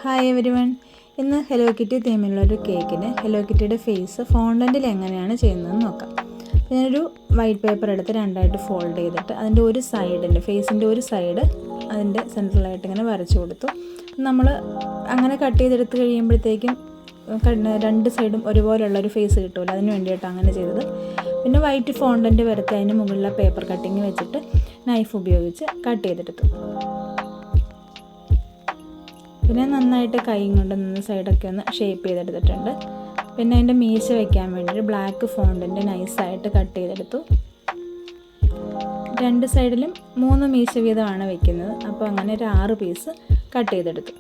Hi everyone. ഇന്ന് hello kitty തീമിലുള്ളൊരു കേക്കിന് hello കിറ്റിയുടെ face ഫോണ്ടൻറ്റിൽ എങ്ങനെയാണ് ചെയ്യുന്നതെന്ന് നോക്കാം. ഞാനൊരു വൈറ്റ് പേപ്പർ എടുത്ത് രണ്ടായിട്ട് ഫോൾഡ് ചെയ്തിട്ട് അതിൻ്റെ ഒരു സൈഡിൻ്റെ ഫേസിൻ്റെ ഒരു സൈഡ് അതിൻ്റെ സെൻട്രലായിട്ട് ഇങ്ങനെ വരച്ചു കൊടുത്തു. നമ്മൾ അങ്ങനെ കട്ട് ചെയ്തെടുത്ത് കഴിയുമ്പോഴത്തേക്കും രണ്ട് സൈഡും ഒരുപോലെയുള്ളൊരു ഫേസ് കിട്ടുമല്ലോ, അതിന് വേണ്ടിയിട്ടാണ് അങ്ങനെ ചെയ്തത്. പിന്നെ വൈറ്റ് ഫോണ്ടൻറ്റ് വരത്തി അതിന് മുകളിലെ പേപ്പർ കട്ടിങ് വെച്ചിട്ട് നൈഫ് ഉപയോഗിച്ച് കട്ട് ചെയ്തെടുത്തു. പിന്നെ നന്നായിട്ട് കൈ കൊണ്ട് നിന്ന് സൈഡൊക്കെ ഒന്ന് ഷേപ്പ് ചെയ്തെടുത്തിട്ടുണ്ട്. പിന്നെ അതിൻ്റെ മീശ വയ്ക്കാൻ വേണ്ടിയിട്ട് ബ്ലാക്ക് ഫോണ്ടൻറ്റ് നൈസായിട്ട് കട്ട് ചെയ്തെടുത്തു. രണ്ട് സൈഡിലും 3 മീശ വീതമാണ് വയ്ക്കുന്നത്. അപ്പോൾ അങ്ങനെ ഒരു 6 പീസ് കട്ട് ചെയ്തെടുത്തു.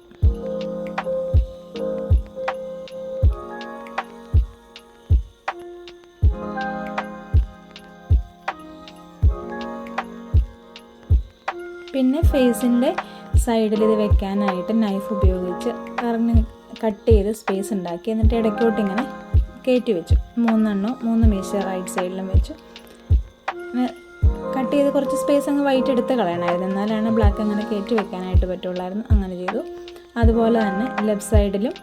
പിന്നെ ഫേസിൻ്റെ സൈഡിൽ ഇത് വെക്കാനായിട്ട് നൈഫ് ഉപയോഗിച്ച് കട്ട് ചെയ്ത് സ്പേസ് ഉണ്ടാക്കി, എന്നിട്ട് ഇടയ്ക്കോട്ട് ഇങ്ങനെ കയറ്റി വെച്ചു. 3 മീശ റൈറ്റ് സൈഡിലും വെച്ചു. കട്ട് ചെയ്ത് കുറച്ച് സ്പേസ് അങ്ങ് വൈറ്റ് എടുത്ത് കളയണമായിരുന്നു, എന്നാലാണ് ബ്ലാക്ക് അങ്ങനെ കയറ്റി വെക്കാനായിട്ട് പറ്റുള്ളായിരുന്നു. അങ്ങനെ ചെയ്തു. അതുപോലെ തന്നെ ലെഫ്റ്റ് സൈഡിലും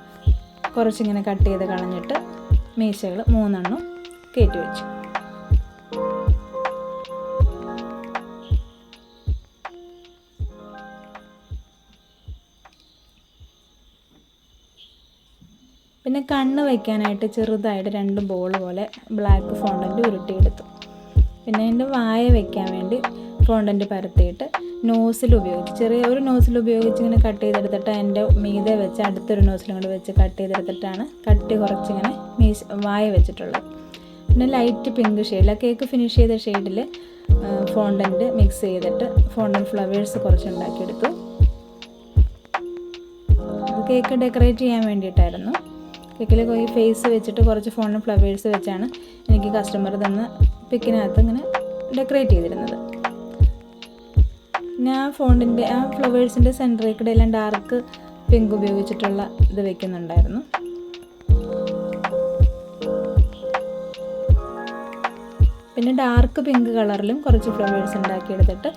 കുറച്ചിങ്ങനെ കട്ട് ചെയ്ത് കളഞ്ഞിട്ട് മീശകൾ 3 കയറ്റി വെച്ചു. പിന്നെ കണ്ണ് വയ്ക്കാനായിട്ട് ചെറുതായിട്ട് 2 ബോൾ പോലെ ബ്ലാക്ക് ഫോണ്ടൻറ്റ് ഉരുട്ടിയെടുത്തു. പിന്നെ അതിൻ്റെ വായ വയ്ക്കാൻ വേണ്ടി ഫോണ്ടൻറ്റ് പരത്തിയിട്ട് നോസിൽ ഉപയോഗിച്ച് ചെറിയ ഒരു നോസിൽ ഉപയോഗിച്ച് ഇങ്ങനെ കട്ട് ചെയ്തെടുത്തിട്ട് അതിൻ്റെ മീതെ വെച്ച് അടുത്തൊരു നോസിലും കൂടെ വെച്ച് കട്ട് ചെയ്തെടുത്തിട്ടാണ് കട്ടി കുറച്ചിങ്ങനെ വായ വെച്ചിട്ടുള്ളത്. പിന്നെ ലൈറ്റ് പിങ്ക് ഷെയ്ഡിൽ കേക്ക് ഫിനിഷ് ചെയ്ത ഷെയ്ഡിൽ ഫോണ്ടൻറ്റ് മിക്സ് ചെയ്തിട്ട് ഫോണ്ടൻറ്റ് ഫ്ലവേഴ്സ് കുറച്ചുണ്ടാക്കിയെടുത്തു. കേക്ക് ഡെക്കറേറ്റ് ചെയ്യാൻ വേണ്ടിയിട്ടായിരുന്നു. കേക്കിൽ പോയി ഫേസ് വെച്ചിട്ട് കുറച്ച് ഫോണ്ടൻറ്റ് ഫ്ലവേഴ്സ് വെച്ചാണ് എനിക്ക് കസ്റ്റമർ തന്ന പിക്കിനകത്ത് ഇങ്ങനെ ഡെക്കറേറ്റ് ചെയ്തിരുന്നത്. ഞാൻ ഫ്ലവേഴ്സിൻ്റെ സെൻറ്ററിൽ കൂടെ എല്ലാം ഡാർക്ക് പിങ്ക് ഉപയോഗിച്ചിട്ടുള്ള ഇത് വെക്കുന്നുണ്ടായിരുന്നു. പിന്നെ ഡാർക്ക് പിങ്ക് കളറിലും കുറച്ച് ഫ്ലവേഴ്സ് ഉണ്ടാക്കിയെടുത്തിട്ട്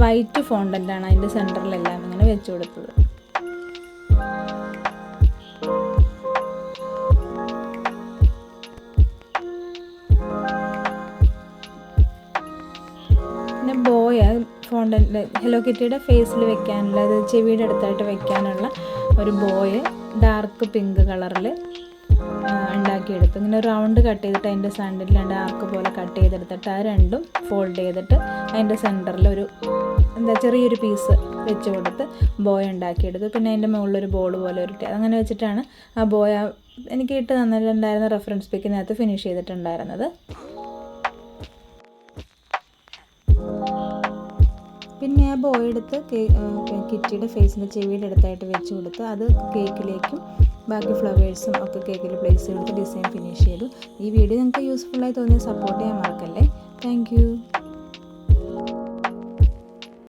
വൈറ്റ് ഫോണ്ടൻ്റാണ് അതിൻ്റെ സെൻറ്ററിലെല്ലാം ഇങ്ങനെ വെച്ച് കൊടുത്തത്. പിന്നെ ബോയ ഫോണ്ടൻറ്റ് ഹലോ കിറ്റിയുടെ ഫേസിൽ വെക്കാനുള്ള, അത് ചെവിയുടെ അടുത്തായിട്ട് വെക്കാനുള്ള ഒരു ബോയ് ഡാർക്ക് പിങ്ക് കളറിൽ ഉണ്ടാക്കിയെടുത്തു. ഇങ്ങനെ റൗണ്ട് കട്ട് ചെയ്തിട്ട് അതിൻ്റെ സെൻറ്ററിൽ ഡാർക്ക് പോലെ കട്ട് ചെയ്തെടുത്തിട്ട് ആ രണ്ടും ഫോൾഡ് ചെയ്തിട്ട് അതിൻ്റെ സെൻറ്ററിൽ ഒരു ചെറിയൊരു പീസ് വെച്ച് കൊടുത്ത് ബോയ് ഉണ്ടാക്കിയെടുത്തു. പിന്നെ അതിൻ്റെ മുകളിലൊരു ബോൾ പോലെ ഉരുട്ടി അങ്ങനെ വെച്ചിട്ടാണ് ആ ബോയ എനിക്ക് ഇട്ട് തന്നിട്ടുണ്ടായിരുന്ന റെഫറൻസ് പിക്കിനകത്ത് ഫിനിഷ് ചെയ്തിട്ടുണ്ടായിരുന്നത്. പിന്നെ ആ ബോയ് എടുത്ത് കിറ്റിയുടെ ഫേസിൻ്റെ ചെവിയുടെ അടുത്തായിട്ട് വെച്ച് കൊടുത്ത് അത് കേക്കിലേക്കും ബാക്കി ഫ്ലവേഴ്സും ഒക്കെ കേക്കിൽ പ്ലേസ് ചെയ്തിട്ട് ഡിസൈൻ ഫിനിഷ് ചെയ്തു. ഈ വീഡിയോ നിങ്ങൾക്ക് യൂസ്ഫുള്ളായി തോന്നിയാൽ സപ്പോർട്ട് ചെയ്യാൻ മറക്കല്ലേ. Thank you.